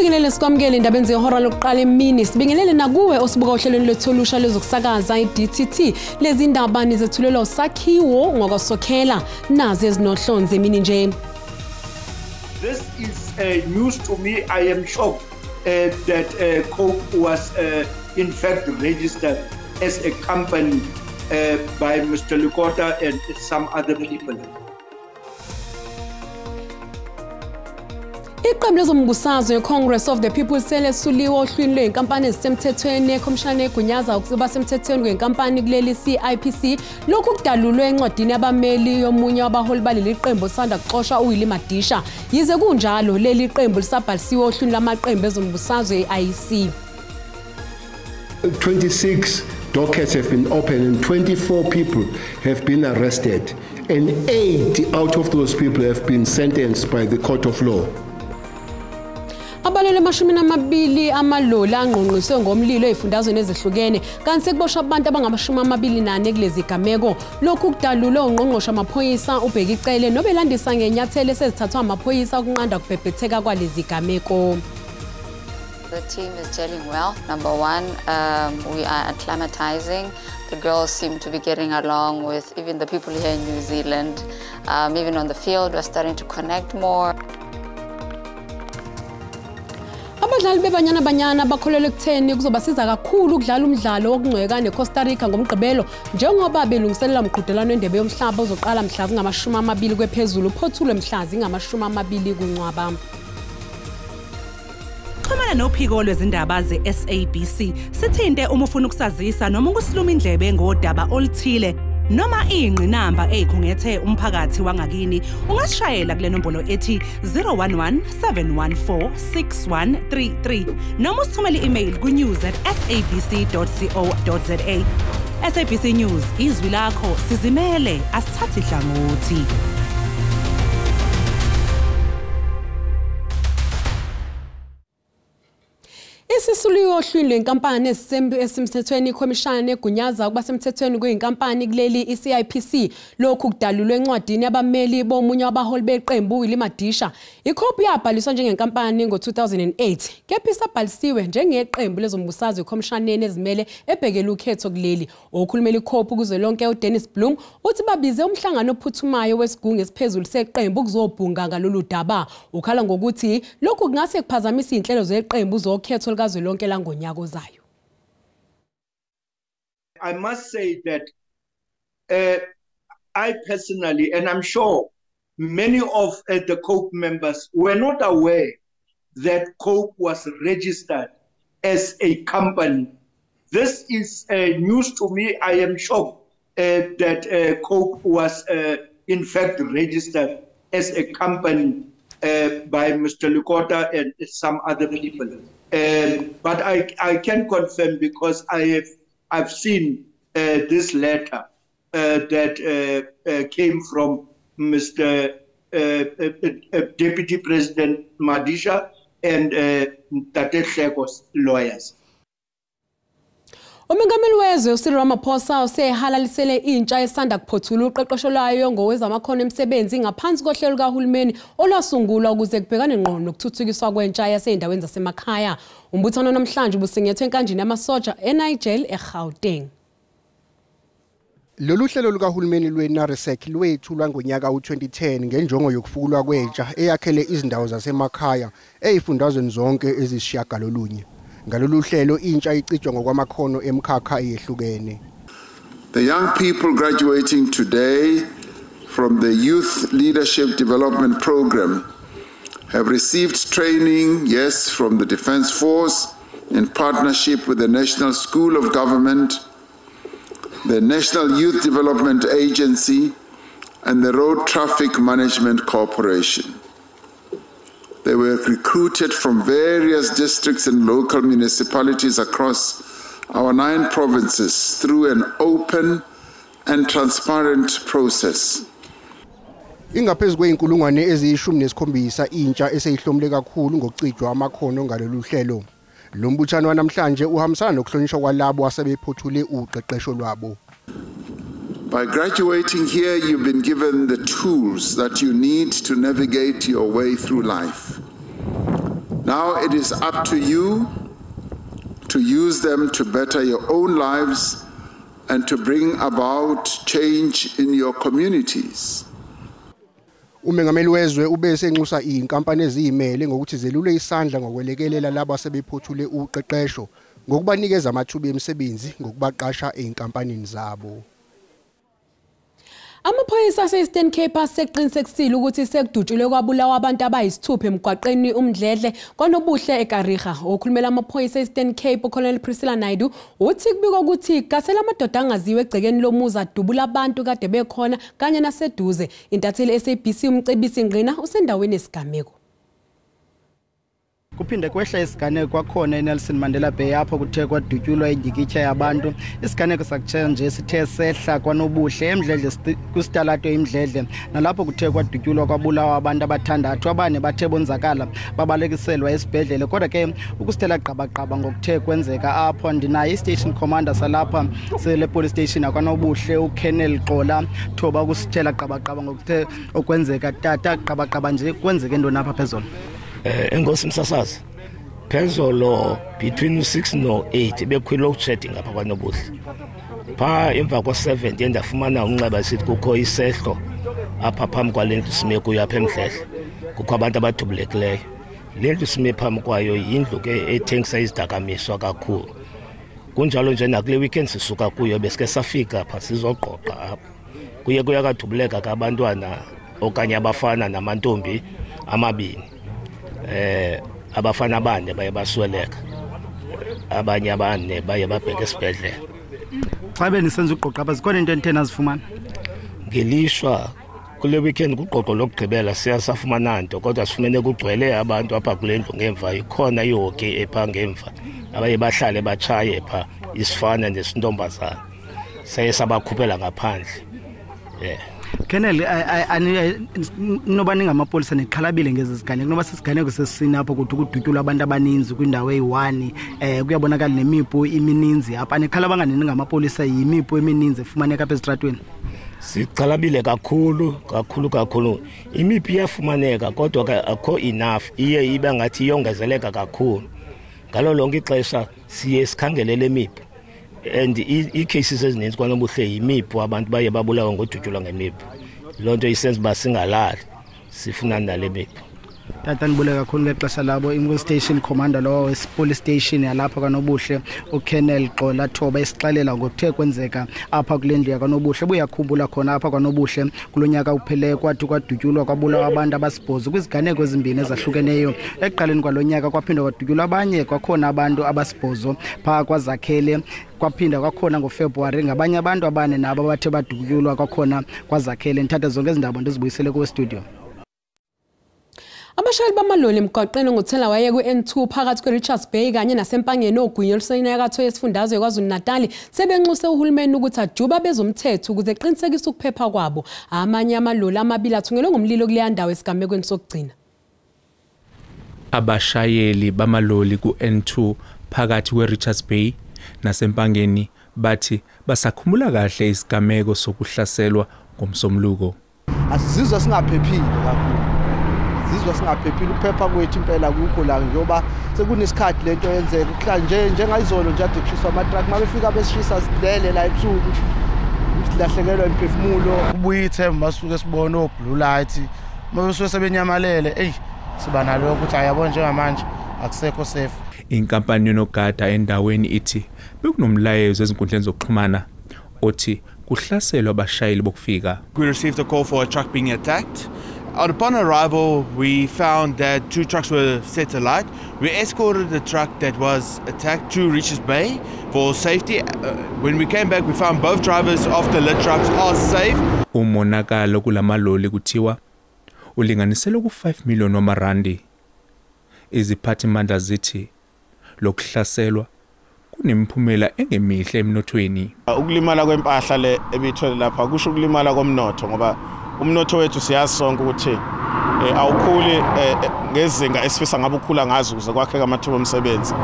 Sibingelele sikwamukele indaba enze ihora lokuqala emini sibingelele nakuwe osibuka ohlelweni letholusha lezokusakaza iDTT lezi indaba nizethulelwa usakhiwo ngokwasokhela nazi ezinohlonze emini nje. This is news to me. I am shocked that Coke was in fact registered as a company by Mr. Lukota and some other people. Iqembu lezombusazwe Congress of the People selesuliwe ohlwini lwenkampani ezisemthethweni ekhomishana egunyaza ukuba semthethweni kwenkampani kuleli CIPC lokhu kudalulwe encwadini abameli yomunye wabaholi baleli qembu osanda kuxoshwa uWilly Madisha yize kunjalo leli qembu lisabhalisiwe ohlwini lamaqembu ezombusazwe eIC. 26 dockets have been opened and 24 people have been arrested and 8 out of those people have been sentenced by the court of law. Abalele amashumi amaloli angqongqiswe ngomlilo ezifundazweni ezihlukene kanti sekuboshwa abantu abangama-24 kulezi gameko lokhu kudalulwe ungqongqoshe amaphoyisa ubheka icele nobelandisa ngenyathelo esezithathwa amaphoyisa ukunqanda kubhebhetheka kwalezi gameko. The team is gelling well. Number one, we are acclimatizing. The girls seem to be getting along with even the people here in New Zealand. Even on the field, we're starting to connect more. Abadlali bebanyana bakholelwe ekutheni kuzobasiza kakhulu ukudlala umdlalo wokungcweka neCosta Rica ngomgqibelo njengoba belungiselela umqhudelwano wendebe yomhlaba ozoqala mhla zingama-20 kwephezulu uphothulwe mhla zingama-20 kuNcwaba. Xhumana nophiko lwezindaba ze-SABC sithinte uma ufuna ukusazisa noma ukusiluma indlebe ngodaba oluthile noma ingqinamba ezikhungethe umphakathi wangakini ungasishayela kule nombolo ethi 011 714 6133 noma usithumele i-email ku-news@sabc.co.za. SABC News izwi lakho sizimele asithathi hlangothi. Isisuliwe ohlwini lwenkampani esemthethweni ikhomishana egunyaza ukuba semthethweni kweinkampani kuleli iCIPC lokhu kudalulwe encwadini abameli bomunye wabaholi beqembu uWilly Madisha. Ikhophi yabhaliswa njengenkampani ngo-2008 kepha isabhalisiwe njengeqembu lezombusazwe ekhomishaneni ezimele ebhekele ukhetho kuleli. Okhulumela ikhophi kuzwelonke uDennis Bloom uthi babize umhlangano ophuthumayo wesigungu esiphezulu seqembu ukuzobhunga ngalolu daba. Ukhala ngokuthi lokhu kungase kuphazamisa inhlelo zeqembu zokhetho likazwelonke langonyaka ozayo. I must say that I personally, and I'm sure many of the Coke members were not aware that Coke was registered as a company. This is news to me. I am shocked that Coke was in fact registered as a company by Mr. Lukota and some other people. But I can confirm because I've seen this letter that came from Mr. Deputy President Madisha and Tate Hleko's lawyers. Umengameli wezwe uCyril Ramaphosa usehalalisele intsha esanda kuphothula uqeqesho lwayo ngowezamakhono emsebenzi ngaphansi kohlelo kahulumeni olwasungulwa ukuze kubhekane ngqo nokuthuthukiswa kwentsha yasendaweni zasemakhaya. Umbuthano namhlanje ubusengethwe enkanjini yamasoja eNiger eGauteng. Lolu hlelo lukahulumeni lweNarisec lwethulwa ngonyaka u-2010 ngenjongo yokufukulwa kwentsha eyakhele izindawo zasemakhaya ezifundazweni zonke ezisishiyagalolunye. Ngalolu hlelo intsha icijwa ngokwamakhono emkhakha eyehlukene. The young people graduating today from the Youth Leadership Development Program have received training, yes, from the Defence Force in partnership with the National School of Government, the National Youth Development Agency, and the Road Traffic Management Corporation. They were recruited from various districts and local municipalities across our 9 provinces through an open and transparent process. Ingaphezu kweinkulungwane eziyi-17 intsha eseyihlomule kakhulu ngokucijwa amakhono ngalolu hlelo. Lo mbuthano namhlanje uhambisana nokuhlonishwa kwalabo asebephothule uqeqesho lwabo. By graduating here, you've been given the tools that you need to navigate your way through life. Now it is up to you to use them to better your own lives and to bring about change in your communities. Umengameli wezwe ubese enxusa inkampani eziyimele ngokuthi zelule isandla ngokwelekelela labo asebephothule uqeqesho ngokubanikeza amathuba emisebenzi ngokubaqasha einkampanini zabo. Amaphoyisa ase-Eastern Cape aseqinisekisile ukuthi sekudutshulwe kwabulawa abantu abayisithupha emgwaqeni uMdledle kwanobuhle eKarigha. Okhulumela amaphoyisa e-Eastern Cape Colonel Priscilla Naidu uthi kubikwa ukuthi gasela amadoda angaziwe egcekeni lomuzi adubula abantu kade bekhona kanye naseduze. Intatheli SABC umcebisi Ngqina usendaweni esigameko. Kuphinde kwehla isiganeko kwakhona eNelson Mandela Bay apho kuthe kwadutyulwa indikitya yabantu. Isiganeko sakutshe nje sithe sehla kwanobuhle eMdledle kusitalato eMdledle nalapho kuthe kwadutyulwa kwabulawa abantu abathandathu abane bathe bonzakala babalekiselwa esibhedlele kodwa ke ukusithela gqabagqaba ngokuthe kwenzeka apho ndinaye station commander salapha sele police station akwanobuhle uKennel Xola thoba ukusithela gqabagqaba ngokuthe okwenzeka tata gqabagqaba nje kwenzeke into apha phezulu. Engosi msasazi phezolo between 6 no 8 bekhwilo chatting apha kwanobuhle pha emva ko7 ndiyafumana unxeba sithi kukho isehlo apha phambi kwalendlu sime kuyo apha eMdledle kukho abantu abadubulekileyo. Lendlu sime phambi kwayo yindlu ke ethengisa izidakamiswa kakhulu kunjalo nje nakule weekend sisuka kuyo besike safika pha sizoqoqa apha kuye kuyakadubuleka kabantwana okanye abafana namantombi amabini. Abafana bane baye basweleka abanye abane baye babheke esibhedlele. Xa benisenza uqoqa apha zikhona into enthena zifumana ngelishwa kule weekend kuqoqo lokugqibela siyasafumana nto kodwa sifumene kugcwele abantu apha kule ndlu ngemva ikhona ihoki epha ngemva abaye bahlale bachaye pha isifana nesintombazana saye sabakhuphela ngaphandle. Colonel noba ningamapolisa neqhalabile ngezi ziganeko noba sisiganeko sesina apho kuthi kudutyulwa abantu abaninzi kwindawo eyi-1 kuyabonakala nemipu imininzi apha nekhala banganini ngamapolisa yimipu emininzi efumaneka apha ezitratweni. Siqhalabile kakhulu imipu iyafumaneka kodwa ke akho enough iye ibe ngathi iyongezeleka kakhulu ngalo lonke ixesha siye sikhangelele imipu and i-cases ezininzi kwanobuhle yimipu abantu baye babulawa ngodutyulwa ngemipu. Loo nto isenza uba singalali sifuna nale mipu. Tata nibule kakhulu ngexesha labo i-station commander lo wesipolice station yalapha kwanobuhle uKennel Xola thoba esixelela ngokuthe kwenzeka apha kule ndlu yakanobuhle buyakhumbula khona apha kwanobuhle kulonyaka uphele kwathi kwadutyulwa kwabulawa abantu abasibhozo kwiziganeko ezimbini ezahlukeneyo. Ekuqaleni kwalonyaka kwaphinda kwadutyulwa abanye kwakhona abantu abasibhozo pha kwazakhele kwaphinda kwakhona ngoFebruary ngabanye abantu abane nabo bathe badutyulwa kwakhona kwazakhele. Ndithatha zonke izindaba ndizibuyisele ku studio. Abashayeli bamaloli emgwaqeni ngothela waye ku-N2 phakathi kweRichards Bay kanye nasempangeni ogunyo olusenyakatho yesifundazwe KwaZulu-Natal sebenxuse uhulumeni ukuthi ajuba bezomthetho ukuze eqinisekise ukuphepha kwabo. Amanye amaloli amabili athungelwe ngomlilo kuleya ndawo esigamekweni sokugcina. Abashayeli bamaloli ku-N2 phakathi kweRichards Bay nasempangeni bathi basakhumula kahle isigameko sokuhlaselwa ngomsomluko. Asizizwa singaphephile kakhulu. Sizizwa singaphephile ukuphepha kwethu impela kukho la njoba sekunesikhathi lento yenzeka njengayizolo nje ade kushiswa ama-truck mabefika besishisa sidele la ebusuku silahlekelwa imphefumulo kubuye ithemba basuke sibone o-blue light mabesuke sebenyamalele siba nalo ukuthi ayabona njengamanje akusekho safe. Inkampani yonogada endaweni ithi bekunomlayezo ezinkundleni zokuxhumana othi kuhlaselwa abashayeli bokufika. We received a call for a truck being attacked. Upon arrival, we found that 2 trucks were set alight. We escorted the truck that was attacked to Richards Bay for safety. When we came back, we found both drivers of the lit trucks are safe. Umonakalo kulamaloli kuthiwa ulinganiselwe ku5 million wamarandi. Iziphathimandla zithi lokuhlaselwa kunemphumela engemihle emnothweni. Ukulimala kwempahla le ebithole lapha kusho ukulimala komnotho ngoba umnotho wethu siyazi sonke ukuthi awukhuli ngezinga esifisa ngabe ukhula ngazo ukuze kwakheka amathuba omsebenzi.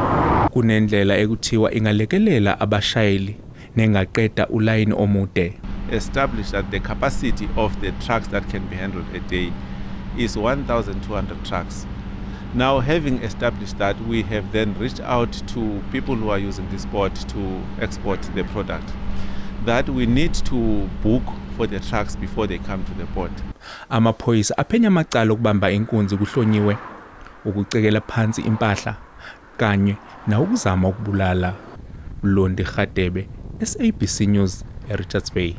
Kunendlela ekuthiwa ingalekelela abashayeli nengaqeda ulayini omude. Establish that the capacity of the trucks that can be handled a day is 1,200 trucks. Now, having established that, we have then reached out to people who are using this port to export the product, that we need to book for the trucks before they come to the port. Amaphoyisa aphenya amacala okubamba inkunzi kuhlonyiwe, ukucekela phansi impahla kanye na ukuzama ukubulala. Londi Khatebe, SABC News, Richards Bay.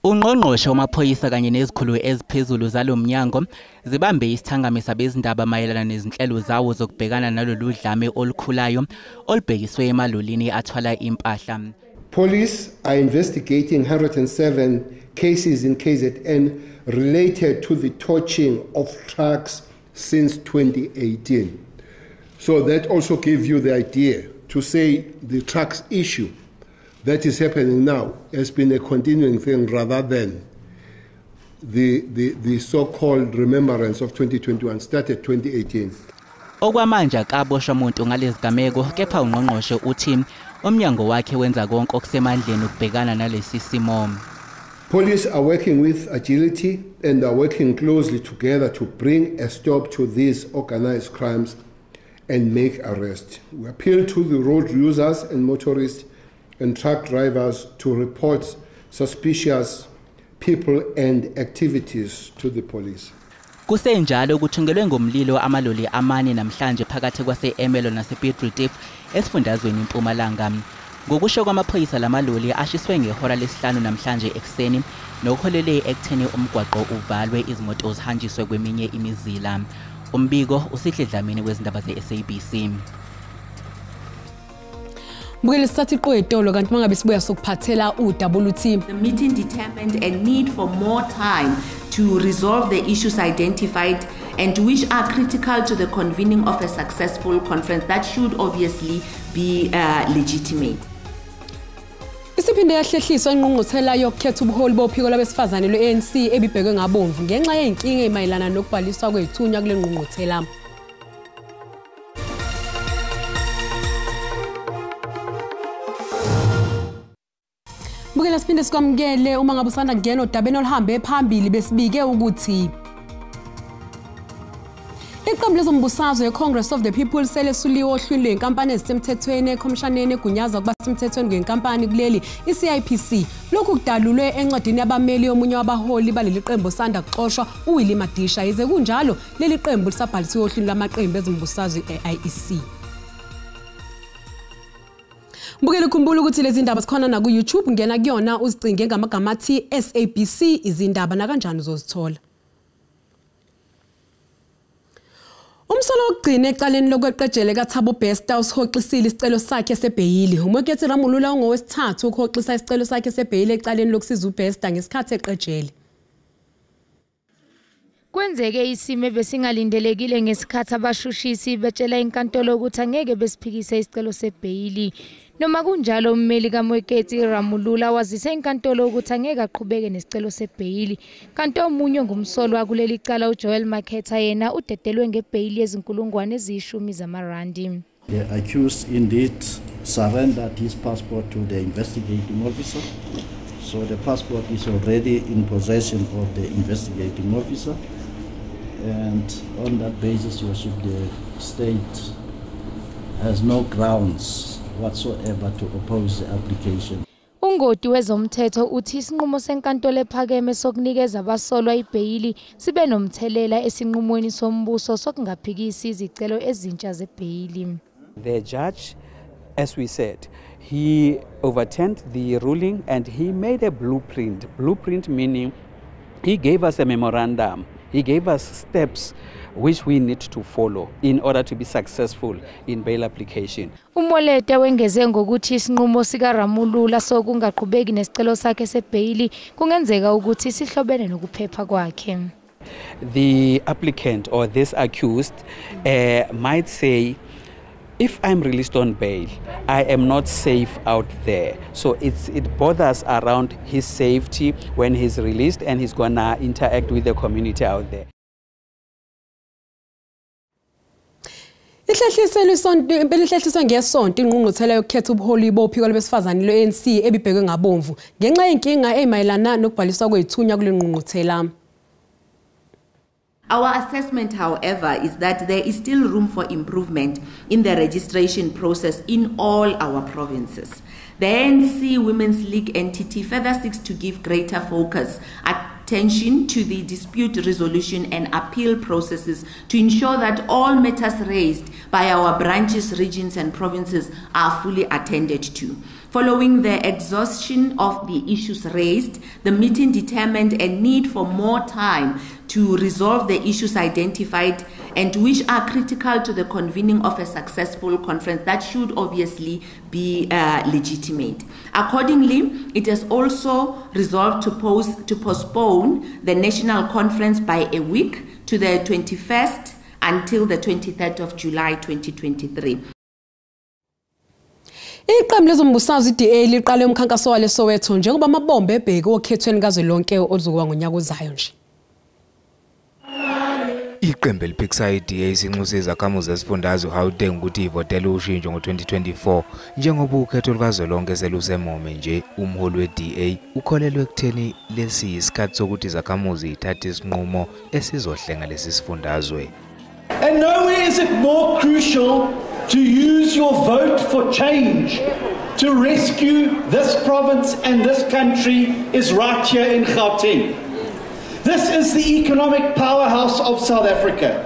Ungqongqoshe wamaphoyisa kanye nezikhulu eziphezulu zalomnyango zibambe isithangamisa bezindaba mayelana nezinhlelo zawo zokubhekana nalolu dlame olukhulayo olubhekiswe emalolini athwala impahla. Police are investigating 107 cases in KZN related to the torching of trucks since 2018. So that also gives you the idea to say the trucks issue that is happening now has been a continuing thing rather than the so-called remembrance of 2021 started 2018. Okwamanje akaboshwa umuntu ngalezi gameko, kepha ungqongqoshe uthi umnyango wakhe wenza konke okusemandleni ukubhekana nalesi simo. Police are working with agility and are working closely together to bring a stop to these organized crimes and make arrests. We appeal to the road users and motorists and truck drivers to report suspicious people and activities to the police. Kusenjalo kuthungelwe ngomlilo amaloli amane namhlanje phakathi kwase-Emelo nase-Piet Retief esifundazweni iMpumalanga. Ngokusho kwamaphoyisa lamaloli ashiswe ngehora lesihlanu namhlanje ekuseni nokuholele ekutheni umgwaqo uvalwe izimoto zihanjiswe kweminye imizila. Umbiko usihle Dlamini wezindaba ze-SABC. Mbukeli sathi iqwetolo kanti mangabe sibuya sokuphathela uWT. The meeting determined a need for more time to resolve the issues identified and which are critical to the convening of a successful conference that should obviously be legitimate. Isiphinde yahlehliswa ingqungquthela yokukhetha ubuholi bophiko labesifazane lwe-ANC ebibhekwe ngabomvu ngenxa yenkinga emayelana nokubhaliswa kwethunywa kule ngqungquthela. Mbukela siphinde sikwamukele uma ngabe usanda kungena odabeni oluhambe phambili besibike ukuthi iqembu lezombusazwe ye-Congress of the People selesuliwe ohlwini lwenkampani ezisemthethweni ekhomshaneni egunyaza ukuba semthethweni ngenkampani kuleli i-CIPC. Lokhu kudalulwe encwadini yabameli yomunye wabaholi baleli qembu sanda kuxoshwa uWillie Madisha. Yize kunjalo leli qembu lisabhalisiwe ohlwini lamaqembu ezombusazwe e-IEC. Mbukeli khumbula ukuthi lezi ndaba sikhona na ku YouTube, ngena kuyona uzicinge ngamagama athi SABC izindaba na kanjani uzozithola. Umsolo wokugcina ecaleni lokweqejele kaThabo Bester usihoxisile isicelo sakhe sebheyili. Umokhethi Ramulula ongowesithathu ukuhoxisa isicelo sakhe sebheyili ecaleni lokusiza uBester ngesikhathi eqejele. Kwenzeke isimo besingalindelekile ngesikhathi abashushisi betshela inkantolo ukuthi angeke besiphikise isicelo sebheyili. Noma kunjalo ummeli kaMokhethi Ramulula wazise inkantolo ukuthi angeke aqhubeke nesicelo sebheyili. Kanti omunye ngumsolwa kuleli cala uJoel Makhetha yena udedelwe ngebheyili ezinkulungwane eziyishumi zamarandi. The accused indeed surrendered his passport to the investigating officer. So the passport is already in possession of the investigating officer. And on that basis, Your Worship, the state has no grounds whatsoever to oppose the application. Ungoti wezomthetho uthi isinqumo senkantolo ephakeme sokunikeza abasolwa ibheyili sibe nomthelela esinqumweni sombuso sokungaphikisi izicelo ezintsha zebheyili. The judge, as we said, he overturned the ruling and he made a blueprint. Blueprint meaning he gave us a memorandum. He gave us steps which we need to follow in order to be successful in bail application. Umolete wengeze ngokuthi isinqumo sika Ramulula sokungaqhubeki nesicelo sakhe sebheyili kungenzeka ukuthi sihlobene nokuphepha kwakhe. The applicant or this accused might say, if I'm released on bail, I am not safe out there. So it bothers around his safety when he's released and he's gonna interact with the community out there. Ihlehliswe ngesonto ingqungquthela yokukhetha ubuholi bophiko labesifazane lwe-ANC ebibhekwe ngabomvu ngenxa yenkinga emayelana nokubhaliswa kwethunya kule ngqungquthela. Our assessment, however, is that there is still room for improvement in the registration process in all our provinces. The ANC Women's League entity further seeks to give greater focus, attention to the dispute resolution and appeal processes to ensure that all matters raised by our branches, regions and provinces are fully attended to. Following the exhaustion of the issues raised, the meeting determined a need for more time to resolve the issues identified and which are critical to the convening of a successful conference that should obviously be legitimate. Accordingly, it has also resolved to postpone the national conference by a week to the 21st until the 23rd of July 2023. Iqembu lezombusazwe iDA liqale umkhankaso wale Soweto njengoba amabombe ebheke okhethweni kazwelonke ozokuba ngonyaka ozayo nje. Iqembu eliphikisa iDA isinxusa izakhamuzi zesifundazwe Gauteng ukuthi ivotele ushintsho ngo-2024 njengoba ukhetho lukazwelonke selusemome nje. Umholi weDA ukholelwe ekutheni lesi yisikhathi sokuthi izakhamuzi ithathe isinqumo esizohlenga lesi sifundazwe. And nowhere is it more crucial to use your vote for change to rescue this province and this country is right here in Gauteng. This is the economic powerhouse of South Africa.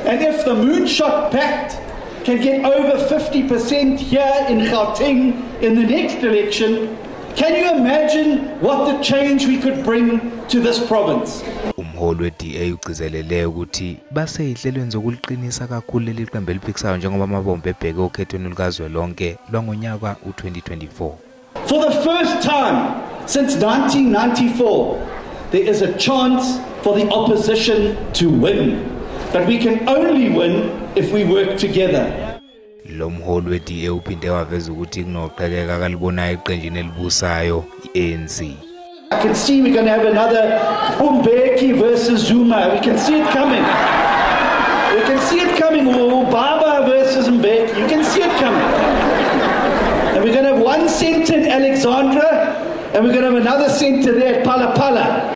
And if the Moonshot Pact can get over 50% here in Gauteng in the next election, can you imagine what the change we could bring to this province? Umholi weDA ugcizelele ukuthi baseyihlelweni zokuliqinisa kakhulu leli qembu eliphikisayo njengoba amabombe ebheke okhethweni lukazwelonke lwangonyaka u-2024. For the first time since 1994, there is a chance for the opposition to win. But we can only win if we work together. Lo mholi weDA uphinde waveza ukuthi kunoqhekeka kalibonayo eqenjini elibusayo iANC. I can see we're going to have another Umbeki versus Zuma. We can see it coming. We can see it coming. Baba versus Mbeki. You can see it coming. And we're going to have one centre in Alexandra, and we're going to have another centre there at Palapala.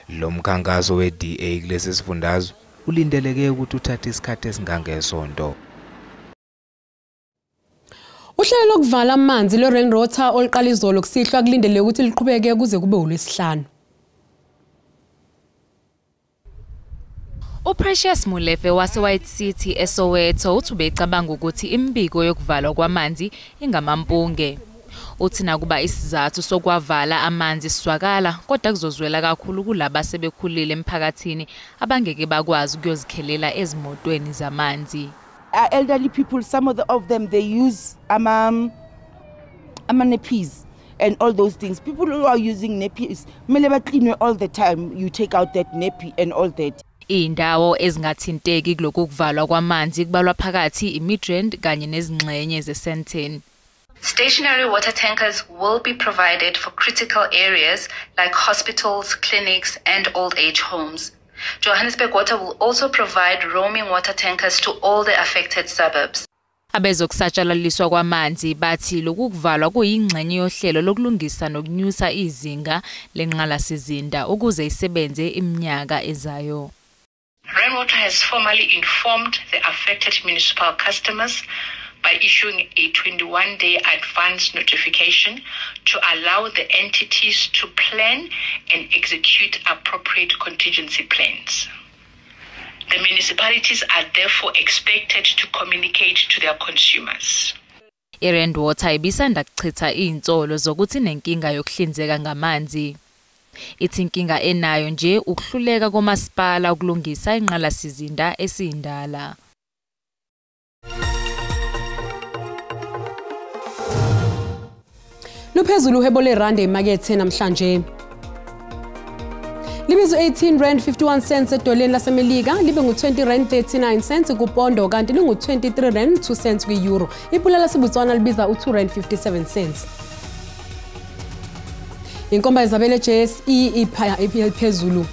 Lo mkhankaso weDA kulesi sifundazwe ulindeleke ukuthi uthathe isikhathi esingangesonto. Uhlelo lokuvala amanzi lo-Rain Rota oluqala izolo kusihlwa kulindeleke ukuthi liqhubeke kuze kube uLwesihlanu. uPrecious Molefe wase-White City eSoweto uthi ubecabanga ukuthi imbiko yokuvalwa kwamanzi ingamampunge. Uthi nakuba isizathu sokwavala amanzi siswakala kodwa kuzozwela kakhulu kulabo asebekhulile emphakathini abangeke bakwazi ukuyozikhelela ezimotweni zamanzi. Elderly people, some of them, they use nappies and all those things. People who are using nappies, clean all the time. You take out that nappy and all that. Indawo ezingathinteki kuloko kuvalwa kwamanzi kubalwa phakathi iMidrand kanye nezingxenye zeSandton. Stationary water tankers will be provided for critical areas like hospitals, clinics, and old age homes. Johannesburg Water will also provide roaming water tankers to all the affected suburbs. Abezokusatshalaliswa kwamanzi bathi lokhu kuvalwa kuyingxenye yohlelo lokulungisa nokunyusa izinga lenqalasizinda ukuze isebenze iminyaka ezayo. Rainwater has formally informed the affected municipal customers by issuing a 21-day advance notification to allow the entities to plan and execute appropriate contingency plans. The municipalities are therefore expected to communicate to their consumers. Rainwater ibisanda kuchitha insolo zokuthi nenkinga yokuhlinzeka ngamanzi. Ithi inkinga enayo nje ukuhluleka komasipala ukulungisa inqalasizinda esindala. Luphezulu uhebo lerandi emakethe namhlanje. Libizo 18 rand 51 cents edoleni lasemelika, libe ngu20 rand 39 cents kupondo kanti lingu 23 rand 2 cents kwi-euro. Ipula laseBotswana libiza u2 rand 57 cents. Inkomba Isabella JSE iphezulu.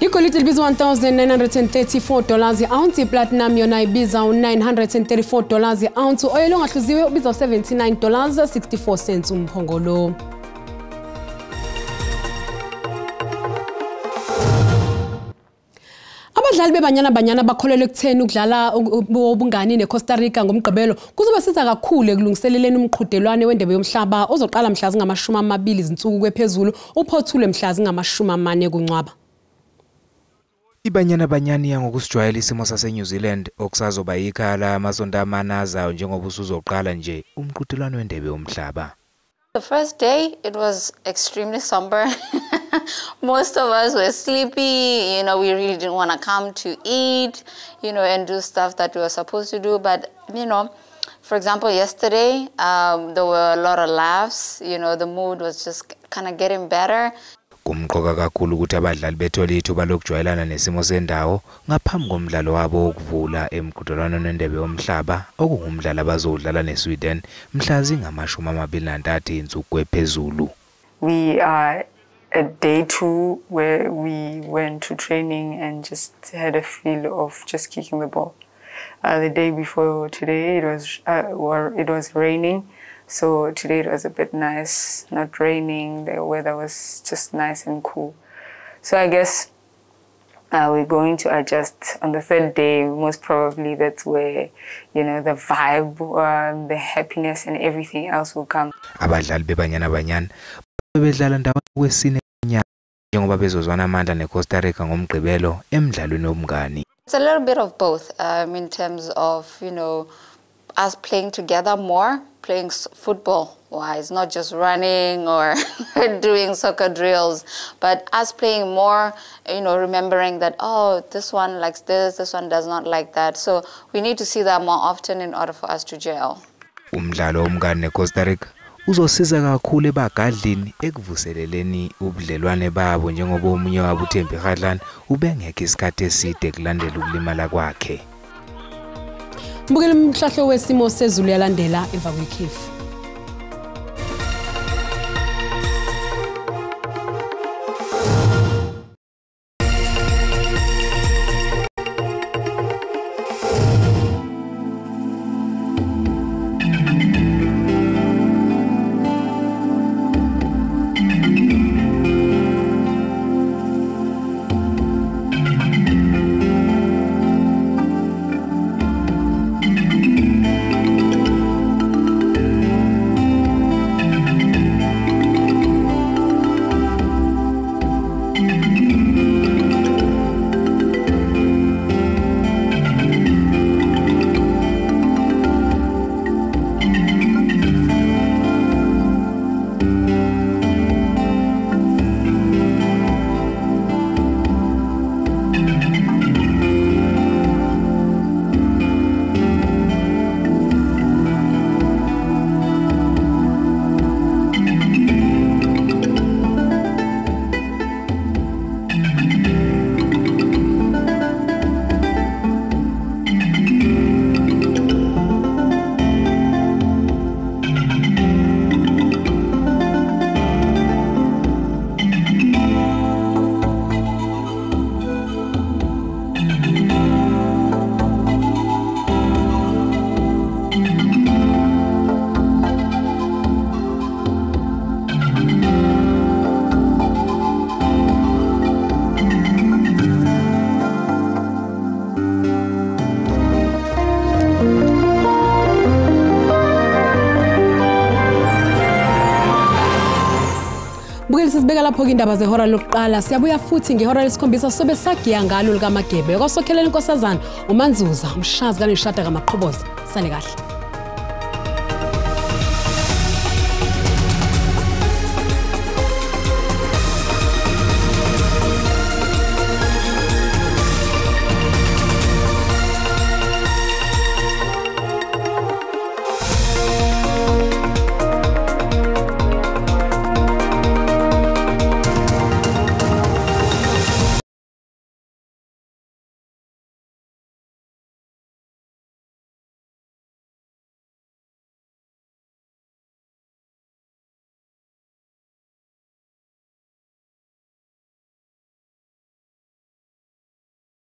Igolide libiza $1,934 i-ounce, iplatinum yona ibiza $934 i-ounce, oil ongahluziwe ubiza $79.64 umphongolo. Abadlali bebanyana bakholelwe ekutheni ukudlala obungani neCosta Rica ngomgqibelo kuzobasiza kakhulu ekulungiseleleni umqhudelwano wendebe yomhlaba ozoqala mhla zingama-20 izinsuku kwephezulu uphothule mhla zingama-40 kuNcwaba. Ibanyana yangokusijwayela isimo saseNew Zealand okusazoba ikhala amasonto amane azayo njengoba usuzoqala nje umqhudelwano wendebe yomhlaba. The first day, it was extremely somber. Most of us were sleepy. We really didn't want to come to eat, and do stuff that we were supposed to do. But, for example, yesterday, there were a lot of laughs. The mood was just kind of getting better. Kumqoka kakhulu ukuthi abadlali bethole ithuba lokujwayelana nesimo sendawo ngaphambi komdlalo wabo wokuvula emqhudelwano wendebe yomhlaba okungumdlalo abazodlala neSweden mhla zingama-23 izinsuku kwephezulu. We are at day 2 where we went to training and just had a feel of just kicking the ball. The day before today it was raining. So today it was a bit nice, not raining, the weather was just nice and cool. So I guess we're going to adjust on the third day. Most probably that's where, the vibe, the happiness and everything else will come. Abadlali bebanyana bedlala ndawo kwesine nyaka njengoba bezozwana amandla neCosta Rica ngomgqibelo emidlalweni womngani. It's a little bit of both in terms of, us playing together more, playing football wise, not just running or doing soccer drills, but us playing more, remembering that, this one likes this one does not like that. So we need to see that more often in order for us to gel. Umdlalo womngani neCosta Rica uzosiza kakhulu ebagadlini ekuvuseleleni ubudlelwane babo njengoba omunye wabo uThembi Khadlana ubengekho isikhathi eside kulandela ukulimala kwakhe. Mbukela umhlahlo wesimo sezulu yalandela emva kwekhefu. Sibeka lapho indaba zehora lokuqala siyabuya futhi ngehora lesikhombisa sobe sagiya ngalo likaMagebe kwasokhelela inkosazana uManzuza umshazi kaNishada kaMaqhoboza sale kahle.